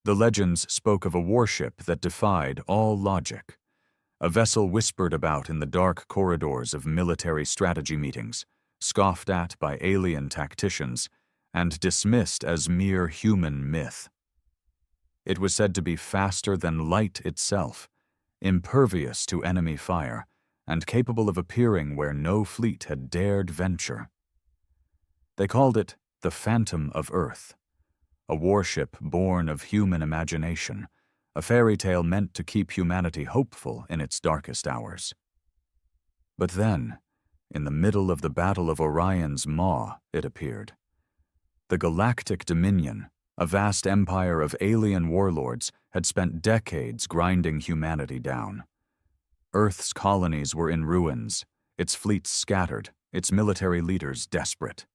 The legends spoke of a warship that defied all logic. A vessel whispered about in the dark corridors of military strategy meetings, scoffed at by alien tacticians, and dismissed as mere human myth. It was said to be faster than light itself, impervious to enemy fire, and capable of appearing where no fleet had dared venture. They called it the Phantom of Earth, a warship born of human imagination, a fairy tale meant to keep humanity hopeful in its darkest hours. But then, in the middle of the Battle of Orion's Maw, it appeared. The Galactic Dominion, a vast empire of alien warlords, had spent decades grinding humanity down. Earth's colonies were in ruins, its fleets scattered, its military leaders desperate.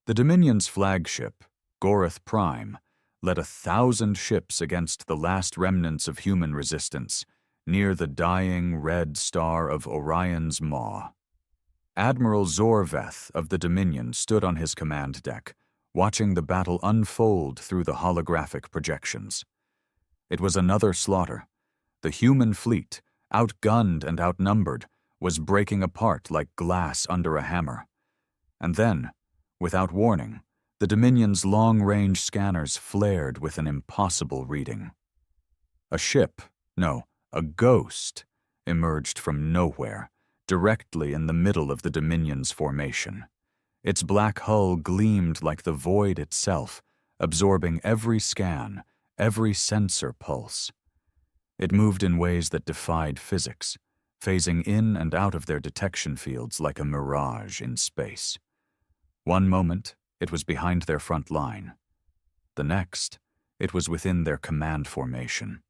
The Dominion's flagship, Gorath Prime, led 1,000 ships against the last remnants of human resistance, near the dying red star of Orion's Maw. Admiral Zorveth of the Dominion stood on his command deck, watching the battle unfold through the holographic projections. It was another slaughter. The human fleet, outgunned and outnumbered, was breaking apart like glass under a hammer. And then, without warning, the Dominion's long-range scanners flared with an impossible reading. A ship, no, a ghost, emerged from nowhere, directly in the middle of the Dominion's formation. Its black hull gleamed like the void itself, absorbing every scan, every sensor pulse. It moved in ways that defied physics, phasing in and out of their detection fields like a mirage in space. One moment, it was behind their front line. The next, it was within their command formation.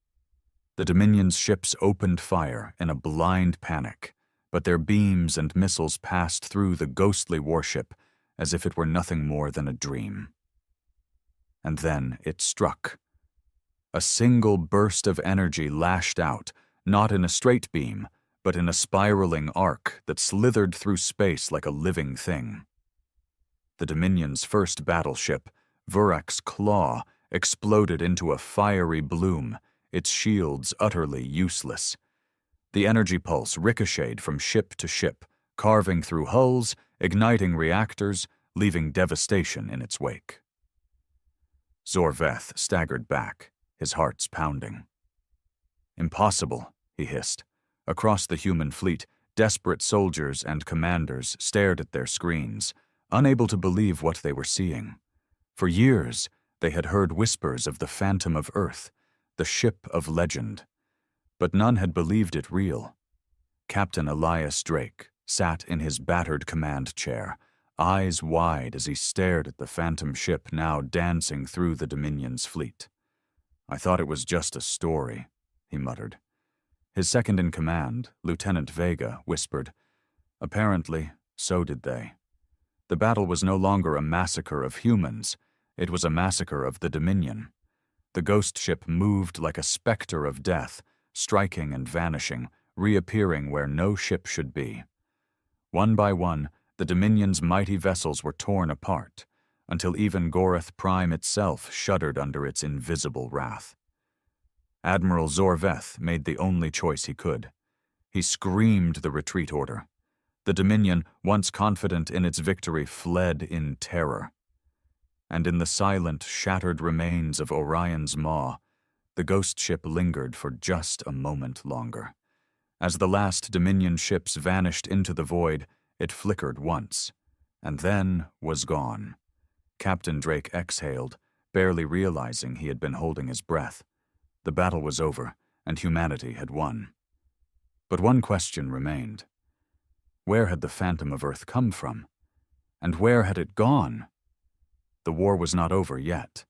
The Dominion's ships opened fire in a blind panic, but their beams and missiles passed through the ghostly warship as if it were nothing more than a dream. And then it struck. A single burst of energy lashed out, not in a straight beam, but in a spiraling arc that slithered through space like a living thing. The Dominion's first battleship, Vurak's Claw, exploded into a fiery bloom, its shields utterly useless. The energy pulse ricocheted from ship to ship, carving through hulls, igniting reactors, leaving devastation in its wake. Zorveth staggered back, his heart's pounding. "Impossible," he hissed. Across the human fleet, desperate soldiers and commanders stared at their screens, unable to believe what they were seeing. For years, they had heard whispers of the Phantom of Earth, the ship of legend. But none had believed it real. Captain Elias Drake sat in his battered command chair, eyes wide as he stared at the phantom ship now dancing through the Dominion's fleet. "I thought it was just a story," he muttered. His second-in-command, Lieutenant Vega, whispered, "Apparently, so did they." The battle was no longer a massacre of humans, it was a massacre of the Dominion. The ghost ship moved like a specter of death, striking and vanishing, reappearing where no ship should be. One by one, the Dominion's mighty vessels were torn apart, until even Gorath Prime itself shuddered under its invisible wrath. Admiral Zorveth made the only choice he could. He screamed the retreat order. The Dominion, once confident in its victory, fled in terror. And in the silent, shattered remains of Orion's Maw, the ghost ship lingered for just a moment longer. As the last Dominion ships vanished into the void, it flickered once, and then was gone. Captain Drake exhaled, barely realizing he had been holding his breath. The battle was over, and humanity had won. But one question remained. Where had the Phantom of Earth come from? And where had it gone? The war was not over yet.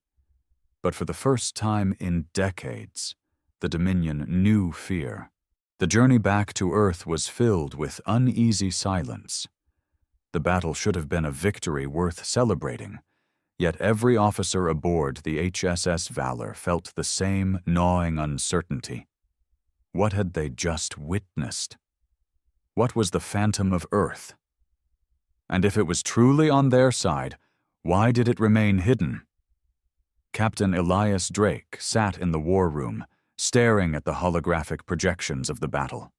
But for the first time in decades, the Dominion knew fear. The journey back to Earth was filled with uneasy silence. The battle should have been a victory worth celebrating, yet every officer aboard the HSS Valor felt the same gnawing uncertainty. What had they just witnessed? What was the Phantom of Earth? And if it was truly on their side, why did it remain hidden? Captain Elias Drake sat in the war room, staring at the holographic projections of the battle.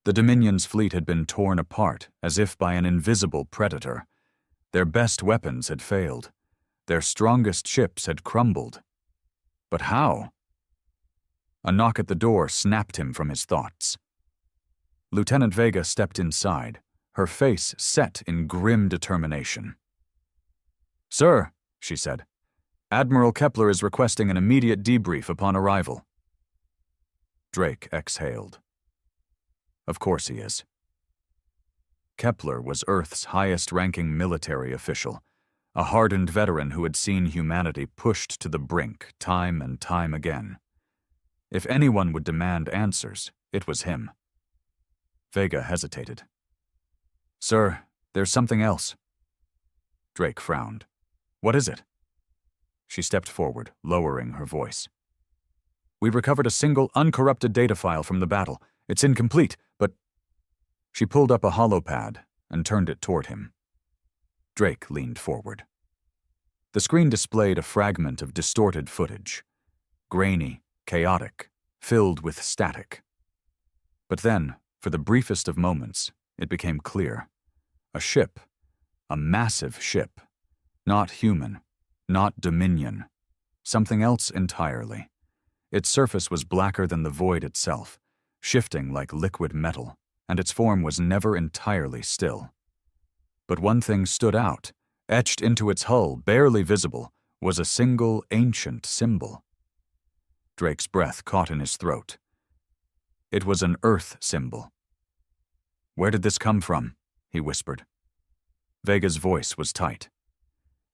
The Dominion's fleet had been torn apart as if by an invisible predator. Their best weapons had failed. Their strongest ships had crumbled. But how? A knock at the door snapped him from his thoughts. Lieutenant Vega stepped inside, her face set in grim determination. "Sir," she said, "Admiral Kepler is requesting an immediate debrief upon arrival." Drake exhaled. Of course he is. Kepler was Earth's highest-ranking military official, a hardened veteran who had seen humanity pushed to the brink time and time again. If anyone would demand answers, it was him. Vega hesitated. "Sir, there's something else." Drake frowned. "What is it?" She stepped forward, lowering her voice. "We recovered a single uncorrupted data file from the battle. It's incomplete, but—" She pulled up a holopad and turned it toward him. Drake leaned forward. The screen displayed a fragment of distorted footage. Grainy, chaotic, filled with static. But then, for the briefest of moments, it became clear. A ship. A massive ship. Not human. Not Dominion. Something else entirely. Its surface was blacker than the void itself, shifting like liquid metal, and its form was never entirely still. But one thing stood out. Etched into its hull, barely visible, was a single ancient symbol. Drake's breath caught in his throat. It was an Earth symbol. "Where did this come from?" he whispered. Vega's voice was tight.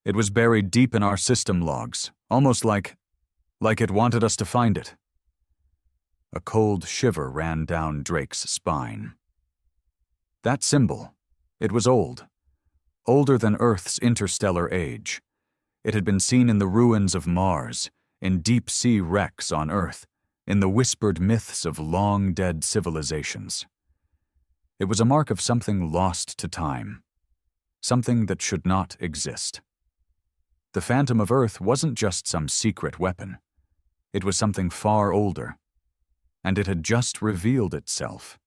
"It was buried deep in our system logs, almost like it wanted us to find it." A cold shiver ran down Drake's spine. That symbol, it was old. Older than Earth's interstellar age. It had been seen in the ruins of Mars, in deep-sea wrecks on Earth, in the whispered myths of long-dead civilizations. It was a mark of something lost to time, something that should not exist. The Phantom of Earth wasn't just some secret weapon. It was something far older, and it had just revealed itself.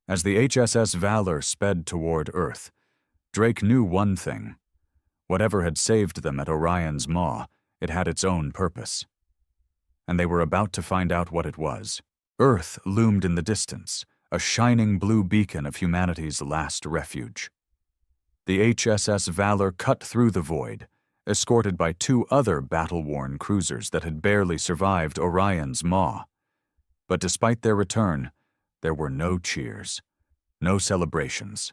As the HSS Valor sped toward Earth, Drake knew one thing. Whatever had saved them at Orion's Maw, it had its own purpose. And they were about to find out what it was. Earth loomed in the distance, a shining blue beacon of humanity's last refuge. The HSS Valor cut through the void, escorted by two other battle-worn cruisers that had barely survived Orion's Maw. But despite their return, there were no cheers, no celebrations.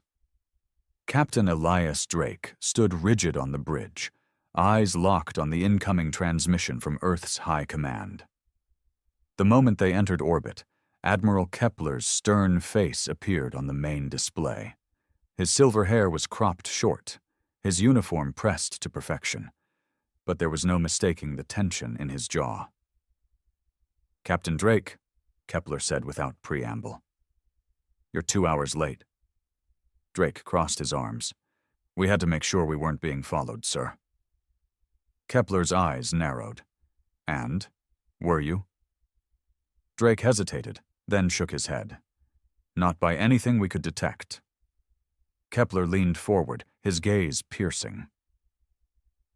Captain Elias Drake stood rigid on the bridge, eyes locked on the incoming transmission from Earth's High Command. The moment they entered orbit, Admiral Kepler's stern face appeared on the main display. His silver hair was cropped short, his uniform pressed to perfection, but there was no mistaking the tension in his jaw. "Captain Drake," Kepler said without preamble. "You're 2 hours late." Drake crossed his arms. "We had to make sure we weren't being followed, sir." Kepler's eyes narrowed. "And? Were you?" Drake hesitated, then shook his head. "Not by anything we could detect." Kepler leaned forward, his gaze piercing.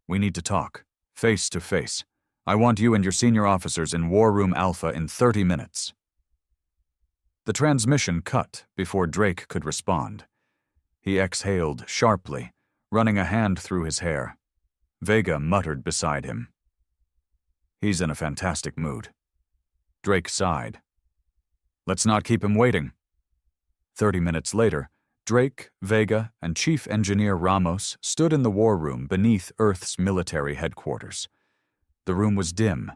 "We need to talk, face to face. I want you and your senior officers in War Room Alpha in 30 minutes. The transmission cut before Drake could respond. He exhaled sharply, running a hand through his hair. Vega muttered beside him. "He's in a fantastic mood." Drake sighed. "Let's not keep him waiting." 30 minutes later, Drake, Vega, and Chief Engineer Ramos stood in the war room beneath Earth's military headquarters. The room was dim,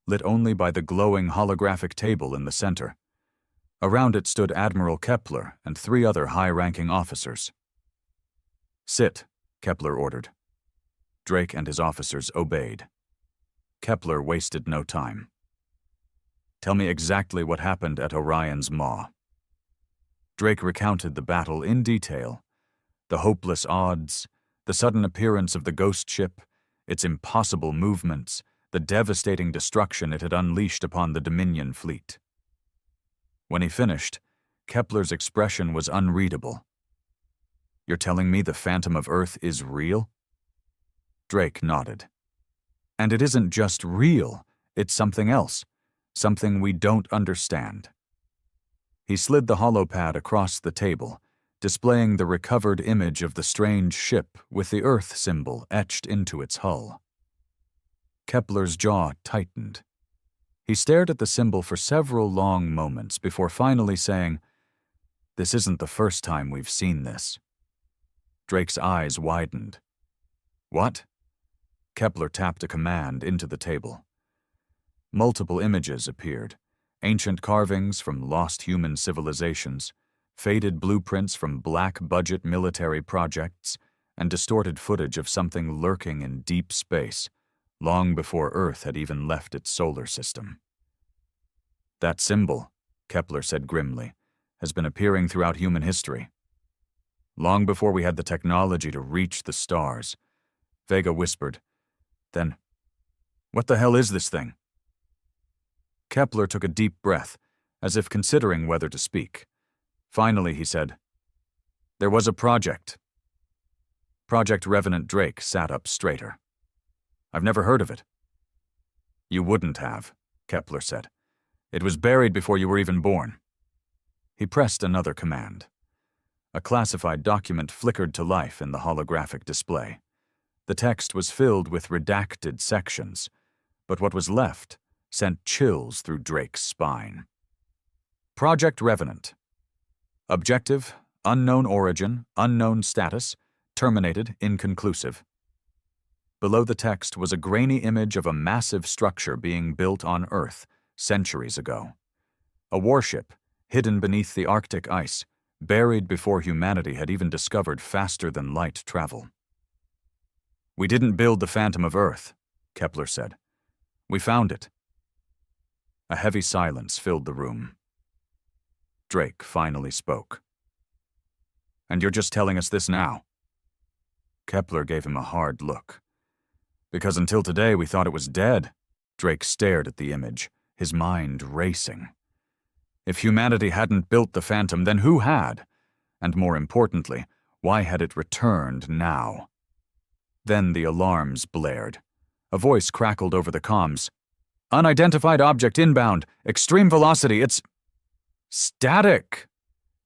lit only by the glowing holographic table in the center. Around it stood Admiral Kepler and 3 other high-ranking officers. "Sit," Kepler ordered. Drake and his officers obeyed. Kepler wasted no time. "Tell me exactly what happened at Orion's Maw." Drake recounted the battle in detail, the hopeless odds, the sudden appearance of the ghost ship, its impossible movements, the devastating destruction it had unleashed upon the Dominion fleet. When he finished, Kepler's expression was unreadable. "You're telling me the Phantom of Earth is real?" Drake nodded. "And it isn't just real, it's something else, something we don't understand." He slid the holopad across the table, displaying the recovered image of the strange ship with the Earth symbol etched into its hull. Kepler's jaw tightened. He stared at the symbol for several long moments before finally saying, "This isn't the first time we've seen this." Drake's eyes widened. "What?" Kepler tapped a command into the table. Multiple images appeared, ancient carvings from lost human civilizations, faded blueprints from black-budget military projects, and distorted footage of something lurking in deep space, long before Earth had even left its solar system. "That symbol," Kepler said grimly, "has been appearing throughout human history. Long before we had the technology to reach the stars." Vega whispered, "Then, what the hell is this thing?" Kepler took a deep breath, as if considering whether to speak. Finally, he said, "There was a project." Project Revenant Drake sat up straighter. "I've never heard of it." "You wouldn't have," Kepler said. "It was buried before you were even born." He pressed another command. A classified document flickered to life in the holographic display. The text was filled with redacted sections, but what was left sent chills through Drake's spine. Project Revenant. Objective, unknown origin, unknown status, terminated, inconclusive. Below the text was a grainy image of a massive structure being built on Earth centuries ago. A warship, hidden beneath the Arctic ice, buried before humanity had even discovered faster-than-light travel. "We didn't build the Phantom of Earth," Kepler said. "We found it." A heavy silence filled the room. Drake finally spoke. "And you're just telling us this now?" Kepler gave him a hard look. "Because until today we thought it was dead." Drake stared at the image, his mind racing. If humanity hadn't built the Phantom, then who had? And more importantly, why had it returned now? Then the alarms blared. A voice crackled over the comms. "Unidentified object inbound. Extreme velocity. It's static."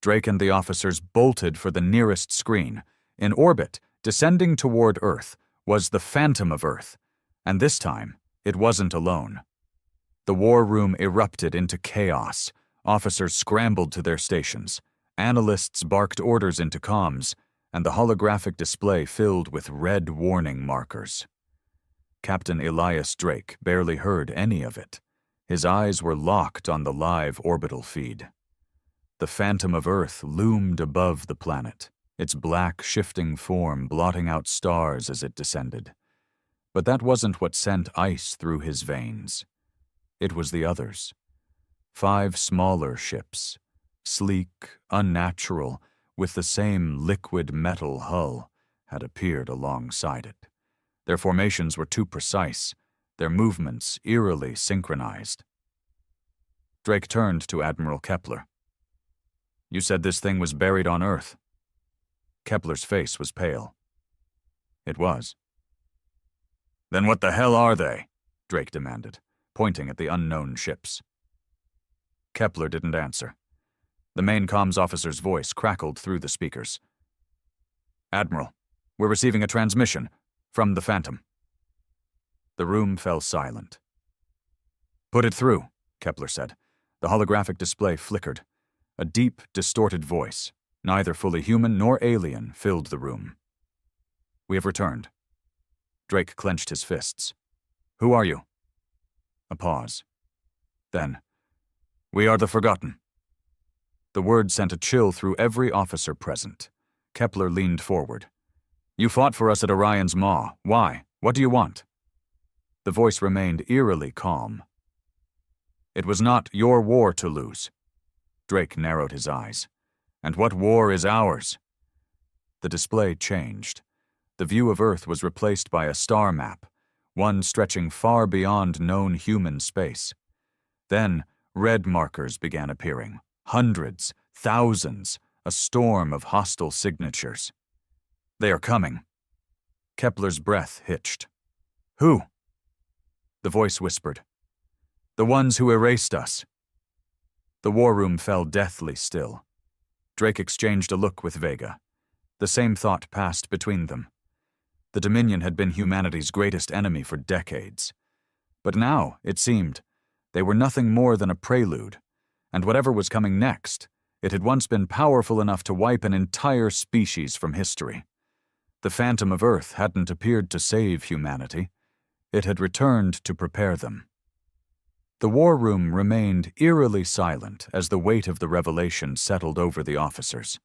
Drake and the officers bolted for the nearest screen. In orbit, descending toward Earth, was the Phantom of Earth. And this time, it wasn't alone. The war room erupted into chaos. Officers scrambled to their stations. Analysts barked orders into comms, and the holographic display filled with red warning markers. Captain Elias Drake barely heard any of it. His eyes were locked on the live orbital feed. The Phantom of Earth loomed above the planet, its black, shifting form blotting out stars as it descended. But that wasn't what sent ice through his veins. It was the others. 5 smaller ships, sleek, unnatural, with the same liquid metal hull, had appeared alongside it. Their formations were too precise, their movements eerily synchronized. Drake turned to Admiral Kepler. "You said this thing was buried on Earth." Kepler's face was pale. "It was." "Then what the hell are they?" Drake demanded, pointing at the unknown ships. Kepler didn't answer. The main comms officer's voice crackled through the speakers. "Admiral, we're receiving a transmission from the Phantom." The room fell silent. "Put it through," Kepler said. The holographic display flickered. A deep, distorted voice, neither fully human nor alien, filled the room. "We have returned." Drake clenched his fists. "Who are you?" A pause. Then, "We are the Forgotten." The word sent a chill through every officer present. Kepler leaned forward. "You fought for us at Orion's Maw. Why? What do you want?" The voice remained eerily calm. "It was not your war to lose." Drake narrowed his eyes. "And what war is ours?" The display changed. The view of Earth was replaced by a star map, one stretching far beyond known human space. Then, red markers began appearing. Hundreds, thousands, a storm of hostile signatures. They are coming. Kepler's breath hitched. Who? The voice whispered. The ones who erased us. The war room fell deathly still. Drake exchanged a look with Vega. The same thought passed between them. The Dominion had been humanity's greatest enemy for decades. But now, it seemed, they were nothing more than a prelude, and whatever was coming next, it had once been powerful enough to wipe an entire species from history. The Phantom of Earth hadn't appeared to save humanity. It had returned to prepare them. The war room remained eerily silent as the weight of the revelation settled over the officers.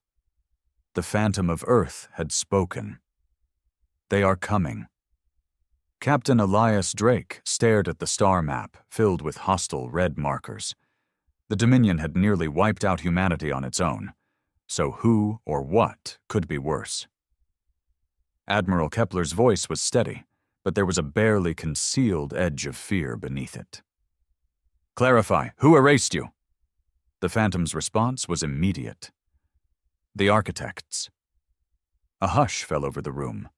The Phantom of Earth had spoken. They are coming. Captain Elias Drake stared at the star map filled with hostile red markers. The Dominion had nearly wiped out humanity on its own, so who or what could be worse? Admiral Kepler's voice was steady, but there was a barely concealed edge of fear beneath it. Clarify, who erased you? The Phantom's response was immediate. The architects. A hush fell over the room.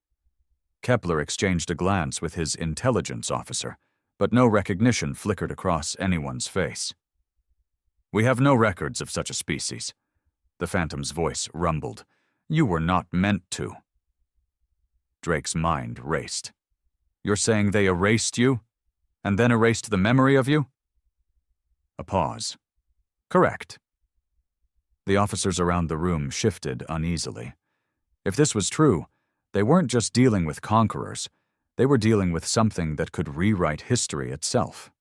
Kepler exchanged a glance with his intelligence officer, but no recognition flickered across anyone's face. We have no records of such a species. The Phantom's voice rumbled. You were not meant to. Drake's mind raced. You're saying they erased you, and then erased the memory of you? A pause. Correct. The officers around the room shifted uneasily. If this was true, they weren't just dealing with conquerors. They were dealing with something that could rewrite history itself.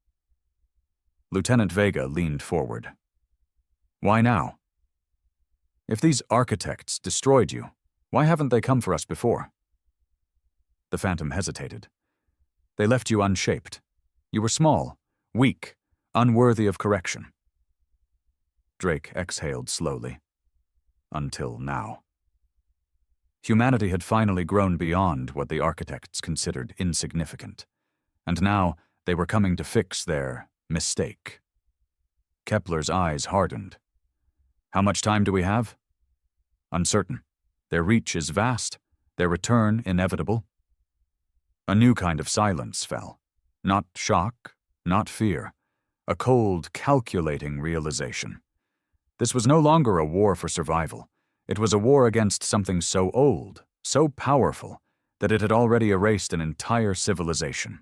Lieutenant Vega leaned forward. Why now? If these architects destroyed you, why haven't they come for us before? The Phantom hesitated. They left you unshaped. You were small, weak, unworthy of correction. Drake exhaled slowly. Until now. Humanity had finally grown beyond what the architects considered insignificant, and now they were coming to fix their mistake. Kepler's eyes hardened. How much time do we have? Uncertain. Their reach is vast, their return inevitable. A new kind of silence fell. Not shock, not fear. A cold, calculating realization. This was no longer a war for survival. It was a war against something so old, so powerful, that it had already erased an entire civilization.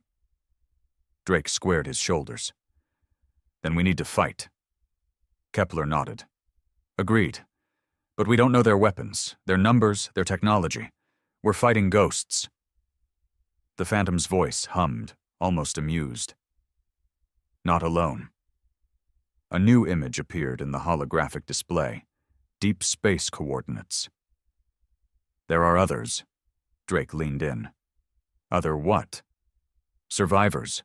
Drake squared his shoulders. Then we need to fight. Kepler nodded. Agreed. But we don't know their weapons, their numbers, their technology. We're fighting ghosts. The Phantom's voice hummed, almost amused. Not alone. A new image appeared in the holographic display. Deep space coordinates. There are others. Drake leaned in. Other what? Survivors.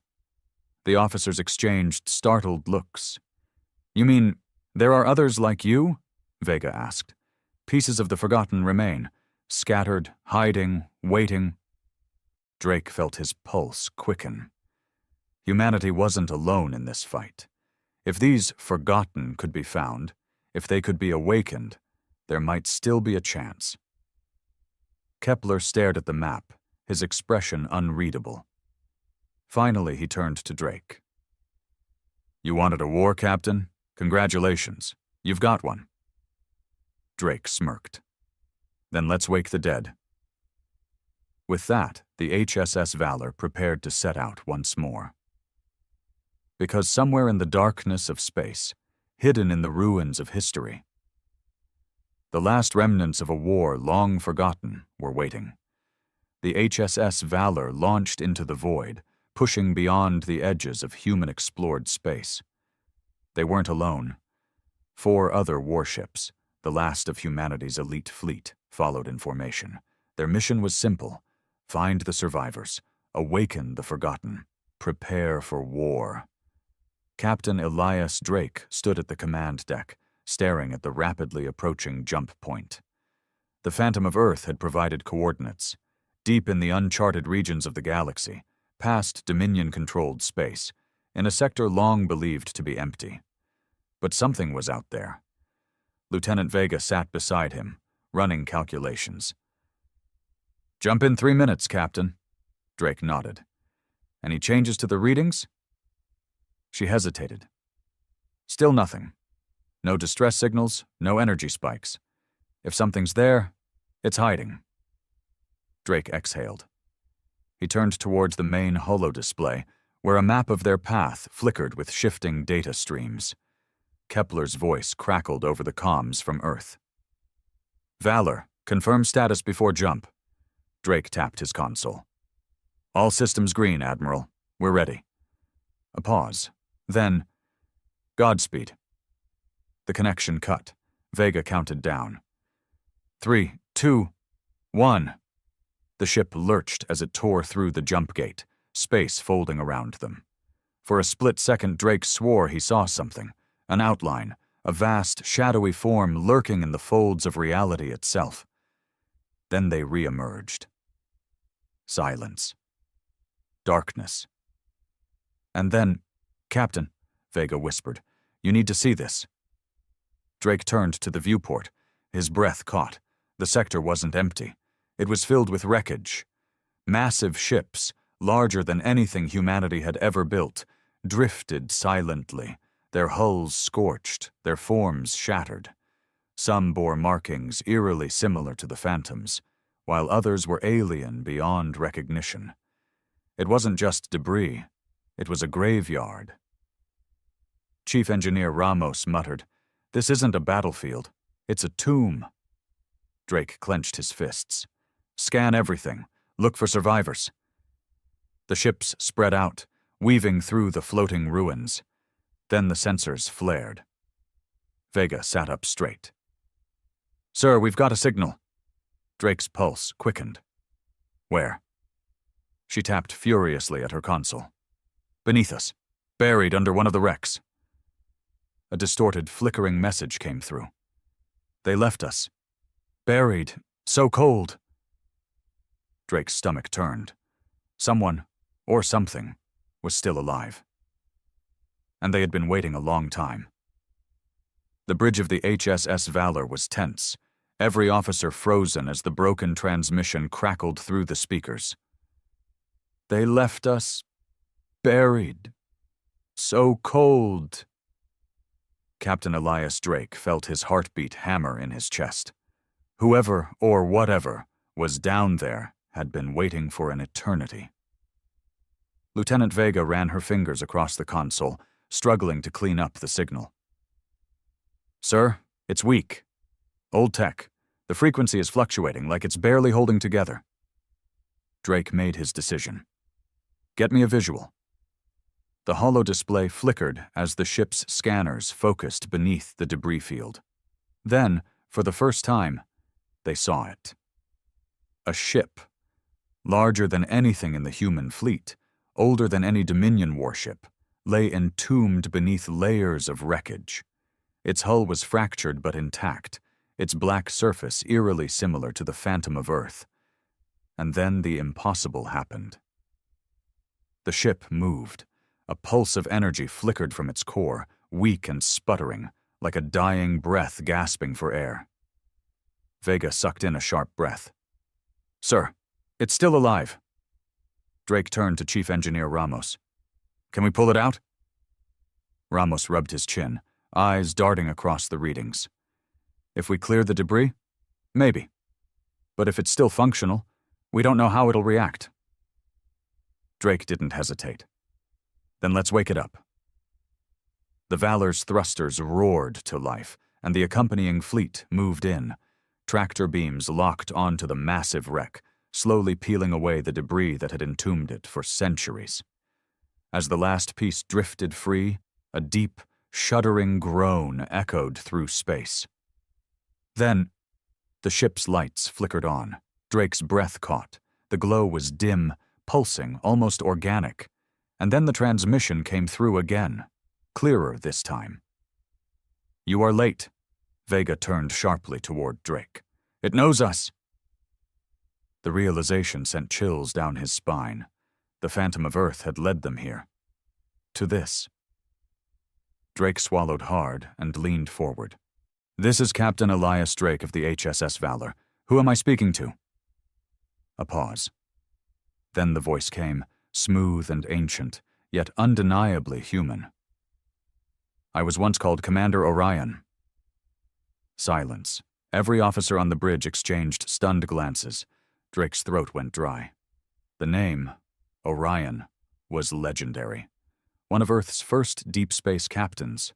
The officers exchanged startled looks. You mean, there are others like you? Vega asked. Pieces of the forgotten remain, scattered, hiding, waiting. Drake felt his pulse quicken. Humanity wasn't alone in this fight. If these forgotten could be found, if they could be awakened, there might still be a chance. Kepler stared at the map, his expression unreadable. Finally, he turned to Drake. You wanted a war, Captain? Congratulations. You've got one. Drake smirked. Then let's wake the dead. With that, the HSS Valor prepared to set out once more. Because somewhere in the darkness of space, hidden in the ruins of history, the last remnants of a war long forgotten were waiting. The HSS Valor launched into the void, pushing beyond the edges of human-explored space. They weren't alone. 4 other warships, the last of humanity's elite fleet, followed in formation. Their mission was simple: find the survivors, awaken the forgotten, prepare for war. Captain Elias Drake stood at the command deck, staring at the rapidly approaching jump point. The Phantom of Earth had provided coordinates. Deep in the uncharted regions of the galaxy, past Dominion-controlled space, in a sector long believed to be empty. But something was out there. Lieutenant Vega sat beside him, running calculations. "Jump in 3 minutes, Captain." Drake nodded. "Any changes to the readings?" She hesitated. Still nothing. No distress signals, no energy spikes. If something's there, it's hiding. Drake exhaled. He turned towards the main holodisplay, where a map of their path flickered with shifting data streams. Kepler's voice crackled over the comms from Earth. "Valor, confirm status before jump." Drake tapped his console. "All systems green, Admiral. We're ready." A pause. Then, "Godspeed." The connection cut. Vega counted down. 3, 2, 1. The ship lurched as it tore through the jump gate, space folding around them. For a split second, Drake swore he saw something, an outline, a vast, shadowy form lurking in the folds of reality itself. Then they re-emerged. Silence. Darkness. And then, "Captain," Vega whispered, "you need to see this." Drake turned to the viewport. His breath caught. The sector wasn't empty. It was filled with wreckage. Massive ships, larger than anything humanity had ever built, drifted silently, their hulls scorched, their forms shattered. Some bore markings eerily similar to the Phantom's, while others were alien beyond recognition. It wasn't just debris. It was a graveyard. Chief Engineer Ramos muttered, "This isn't a battlefield. It's a tomb." Drake clenched his fists. "Scan everything. Look for survivors." The ships spread out, weaving through the floating ruins. Then the sensors flared. Vega sat up straight. "Sir, we've got a signal." Drake's pulse quickened. "Where?" She tapped furiously at her console. "Beneath us. Buried under one of the wrecks." A distorted, flickering message came through. "They left us. Buried. So cold." Drake's stomach turned. Someone, or something, was still alive. And they had been waiting a long time. The bridge of the HSS Valor was tense, every officer frozen as the broken transmission crackled through the speakers. "They left us. Buried. So cold." Captain Elias Drake felt his heartbeat hammer in his chest. Whoever or whatever was down there had been waiting for an eternity. Lieutenant Vega ran her fingers across the console, struggling to clean up the signal. "Sir, it's weak. Old tech. The frequency is fluctuating like it's barely holding together." Drake made his decision. "Get me a visual." The holodisplay flickered as the ship's scanners focused beneath the debris field. Then, for the first time, they saw it. A ship, larger than anything in the human fleet, older than any Dominion warship, lay entombed beneath layers of wreckage. Its hull was fractured but intact, its black surface eerily similar to the Phantom of Earth. And then the impossible happened. The ship moved. A pulse of energy flickered from its core, weak and sputtering, like a dying breath gasping for air. Vega sucked in a sharp breath. "Sir, it's still alive." Drake turned to Chief Engineer Ramos. "Can we pull it out?" Ramos rubbed his chin, eyes darting across the readings. "If we clear the debris? Maybe. But if it's still functional, we don't know how it'll react." Drake didn't hesitate. "Then let's wake it up." The Valor's thrusters roared to life, and the accompanying fleet moved in. Tractor beams locked onto the massive wreck, slowly peeling away the debris that had entombed it for centuries. As the last piece drifted free, a deep, shuddering groan echoed through space. Then, the ship's lights flickered on. Drake's breath caught. The glow was dim, pulsing, almost organic. And then the transmission came through again, clearer this time. "You are late." Vega turned sharply toward Drake. "It knows us." The realization sent chills down his spine. The Phantom of Earth had led them here. To this. Drake swallowed hard and leaned forward. "This is Captain Elias Drake of the HSS Valor. Who am I speaking to?" A pause. Then the voice came, smooth and ancient, yet undeniably human. "I was once called Commander Orion." Silence. Every officer on the bridge exchanged stunned glances. Drake's throat went dry. The name, Orion, was legendary. One of Earth's first deep space captains.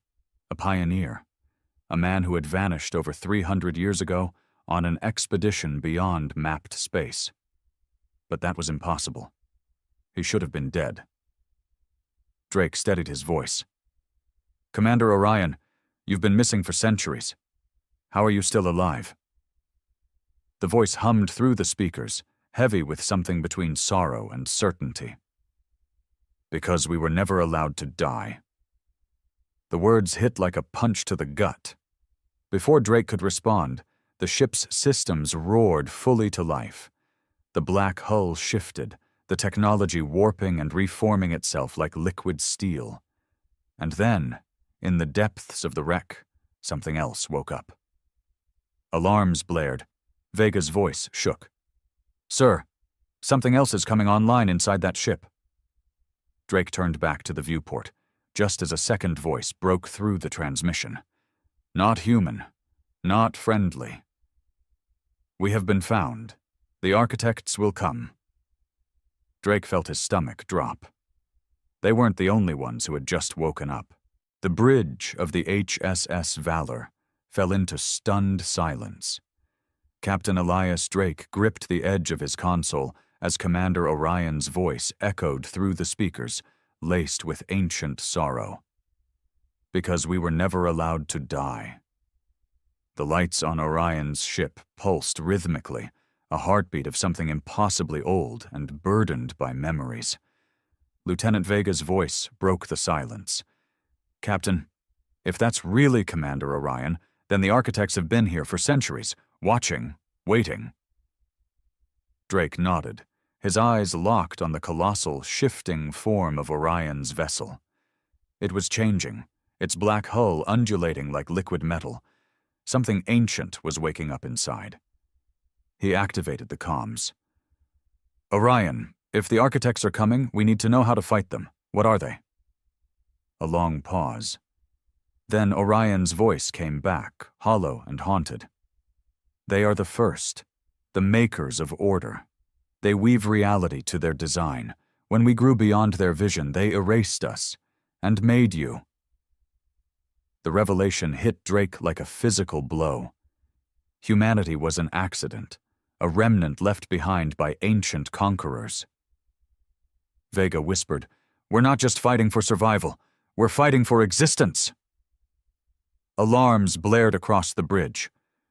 A pioneer. A man who had vanished over 300 years ago on an expedition beyond mapped space. But that was impossible. He should have been dead. Drake steadied his voice. "Commander Orion, you've been missing for centuries. How are you still alive?" The voice hummed through the speakers, heavy with something between sorrow and certainty. "Because we were never allowed to die." The words hit like a punch to the gut. Before Drake could respond, the ship's systems roared fully to life. The black hull shifted, the technology warping and reforming itself like liquid steel. And then, in the depths of the wreck, something else woke up. Alarms blared. Vega's voice shook. "Sir, something else is coming online inside that ship." Drake turned back to the viewport, just as a second voice broke through the transmission. Not human. Not friendly. "We have been found. The architects will come." Drake felt his stomach drop. They weren't the only ones who had just woken up. The bridge of the HSS Valor fell into stunned silence. Captain Elias Drake gripped the edge of his console as Commander Orion's voice echoed through the speakers, laced with ancient sorrow. "Because we were never allowed to die." The lights on Orion's ship pulsed rhythmically, a heartbeat of something impossibly old and burdened by memories. Lieutenant Vega's voice broke the silence. "Captain, if that's really Commander Orion, then the architects have been here for centuries, watching, waiting." Drake nodded, his eyes locked on the colossal, shifting form of Orion's vessel. It was changing, its black hull undulating like liquid metal. Something ancient was waking up inside. He activated the comms. "Orion, if the architects are coming, we need to know how to fight them. What are they?" A long pause. Then Orion's voice came back, hollow and haunted. "They are the first, the makers of order. They weave reality to their design. When we grew beyond their vision, they erased us and made you." The revelation hit Drake like a physical blow. Humanity was an accident, a remnant left behind by ancient conquerors. Vega whispered, "We're not just fighting for survival, we're fighting for existence." Alarms blared across the bridge.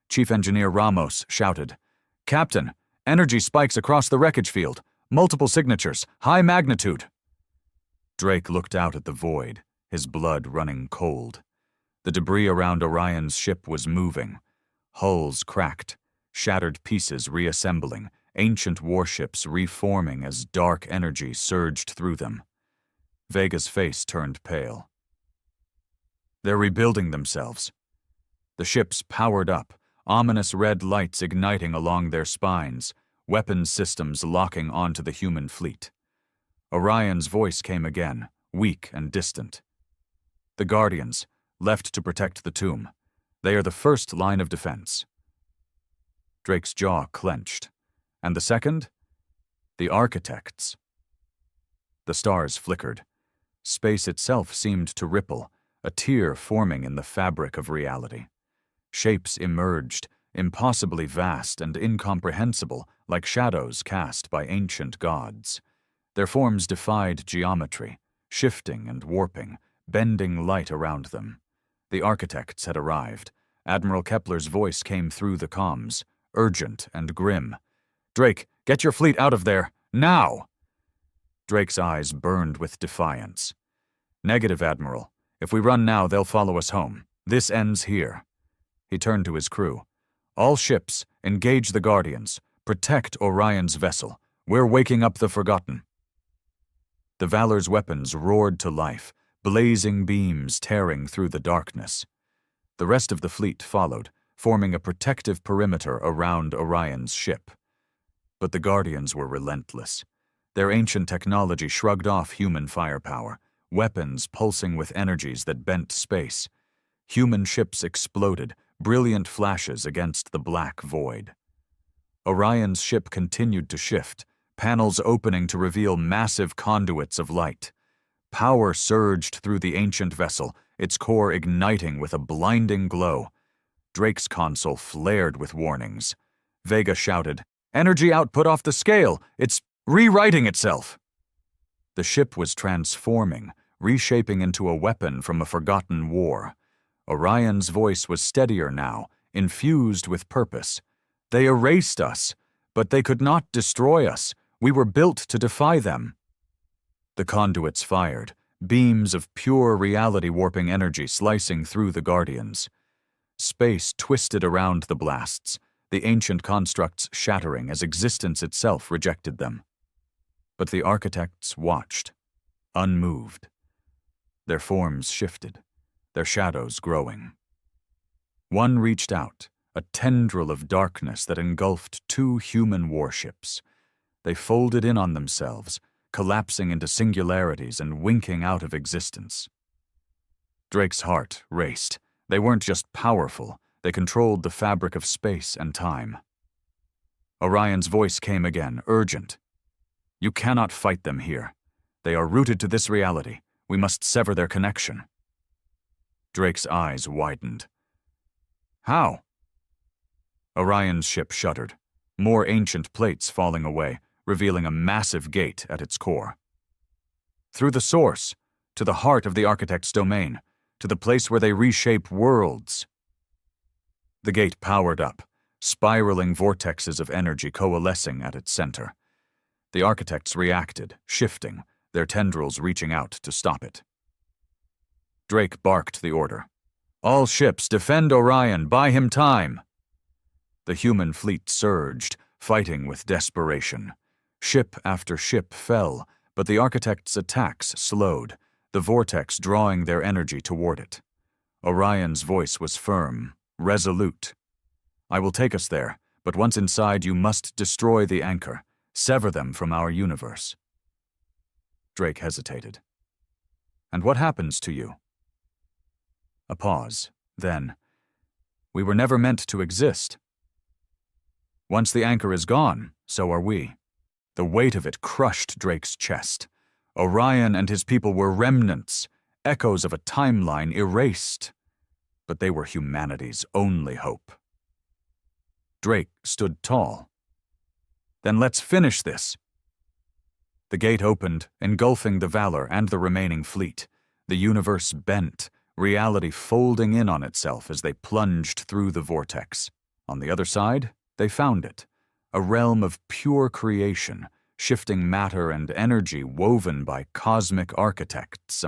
Chief Engineer Ramos shouted, "Captain, energy spikes across the wreckage field. Multiple signatures, high magnitude." Drake looked out at the void, his blood running cold. The debris around Orion's ship was moving. Hulls cracked, shattered pieces reassembling, ancient warships reforming as dark energy surged through them. Vega's face turned pale. "They're rebuilding themselves." The ships powered up, ominous red lights igniting along their spines, weapons systems locking onto the human fleet. Orion's voice came again, weak and distant. "The Guardians, left to protect the tomb. They are the first line of defense." Drake's jaw clenched. "And the second?" "The architects." The stars flickered. Space itself seemed to ripple, a tear forming in the fabric of reality. Shapes emerged, impossibly vast and incomprehensible, like shadows cast by ancient gods. Their forms defied geometry, shifting and warping, bending light around them. The architects had arrived. Admiral Kepler's voice came through the comms, urgent and grim. "Drake, get your fleet out of there, now!" Drake's eyes burned with defiance. "Negative, Admiral. If we run now, they'll follow us home. This ends here." He turned to his crew. "All ships, engage the Guardians. Protect Orion's vessel. We're waking up the forgotten." The Valor's weapons roared to life, blazing beams tearing through the darkness. The rest of the fleet followed, forming a protective perimeter around Orion's ship. But the Guardians were relentless. Their ancient technology shrugged off human firepower, weapons pulsing with energies that bent space. Human ships exploded, brilliant flashes against the black void. Orion's ship continued to shift, panels opening to reveal massive conduits of light. Power surged through the ancient vessel, its core igniting with a blinding glow. Drake's console flared with warnings. Vega shouted, "Energy output off the scale! It's rewriting itself!" The ship was transforming, reshaping into a weapon from a forgotten war. Orion's voice was steadier now, infused with purpose. "They erased us, but they could not destroy us. We were built to defy them." The conduits fired, beams of pure reality-warping energy slicing through the Guardians. Space twisted around the blasts, the ancient constructs shattering as existence itself rejected them. But the architects watched, unmoved. Their forms shifted, their shadows growing. One reached out, a tendril of darkness that engulfed 2 human warships. They folded in on themselves, collapsing into singularities and winking out of existence. Drake's heart raced. They weren't just powerful, they controlled the fabric of space and time. Orion's voice came again, urgent. "You cannot fight them here. They are rooted to this reality. We must sever their connection." Drake's eyes widened. "How?" Orion's ship shuddered, more ancient plates falling away, revealing a massive gate at its core. "Through the source, to the heart of the architect's domain, to the place where they reshape worlds." The gate powered up, spiraling vortexes of energy coalescing at its center. The architects reacted, shifting, their tendrils reaching out to stop it. Drake barked the order. "All ships, defend Orion, buy him time!" The human fleet surged, fighting with desperation. Ship after ship fell, but the architects' attacks slowed, the vortex drawing their energy toward it. Orion's voice was firm, resolute. "I will take us there, but once inside you must destroy the anchor, sever them from our universe." Drake hesitated. "And what happens to you?" A pause, then, "We were never meant to exist." "Once the anchor is gone, so are we." The weight of it crushed Drake's chest. Orion and his people were remnants, echoes of a timeline erased. But they were humanity's only hope. Drake stood tall. "Then let's finish this." The gate opened, engulfing the Valor and the remaining fleet. The universe bent, reality folding in on itself as they plunged through the vortex. On the other side, they found it, a realm of pure creation, shifting matter and energy woven by cosmic architects.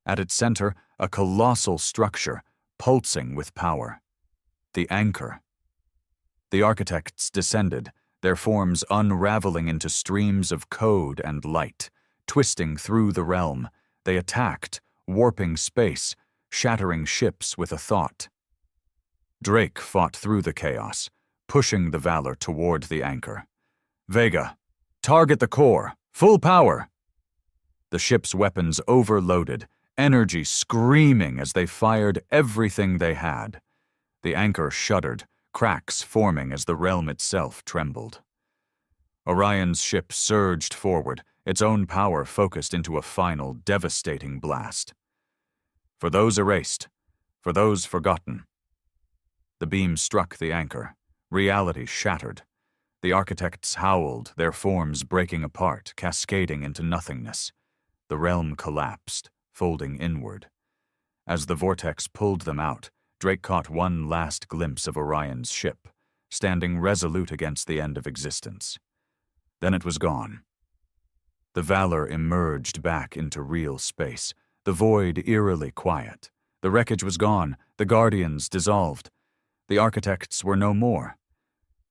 At its center, a colossal structure, pulsing with power. The anchor. The architects descended, their forms unraveling into streams of code and light. Twisting through the realm, they attacked, warping space, shattering ships with a thought. Drake fought through the chaos, pushing the Valor toward the anchor. "Vega, target the core, full power!" The ship's weapons overloaded, energy screaming as they fired everything they had. The anchor shuddered, cracks forming as the realm itself trembled. Orion's ship surged forward, its own power focused into a final, devastating blast. For those erased, for those forgotten. The beam struck the anchor. Reality shattered. The architects howled, their forms breaking apart, cascading into nothingness. The realm collapsed, folding inward. As the vortex pulled them out, Drake caught one last glimpse of Orion's ship, standing resolute against the end of existence. Then it was gone. The Valor emerged back into real space, the void eerily quiet. The wreckage was gone, the Guardians dissolved. The architects were no more,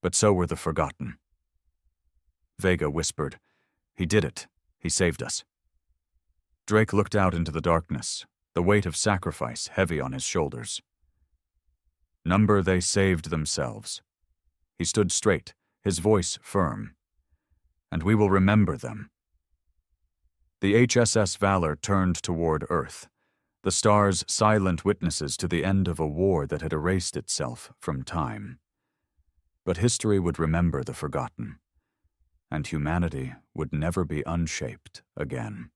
but so were the forgotten. Vega whispered, "He did it. He saved us." Drake looked out into the darkness, the weight of sacrifice heavy on his shoulders. Number they saved themselves. He stood straight, his voice firm. And we will remember them. The HSS Valor turned toward Earth, the stars silent witnesses to the end of a war that had erased itself from time. But history would remember the forgotten, and humanity would never be unshaped again.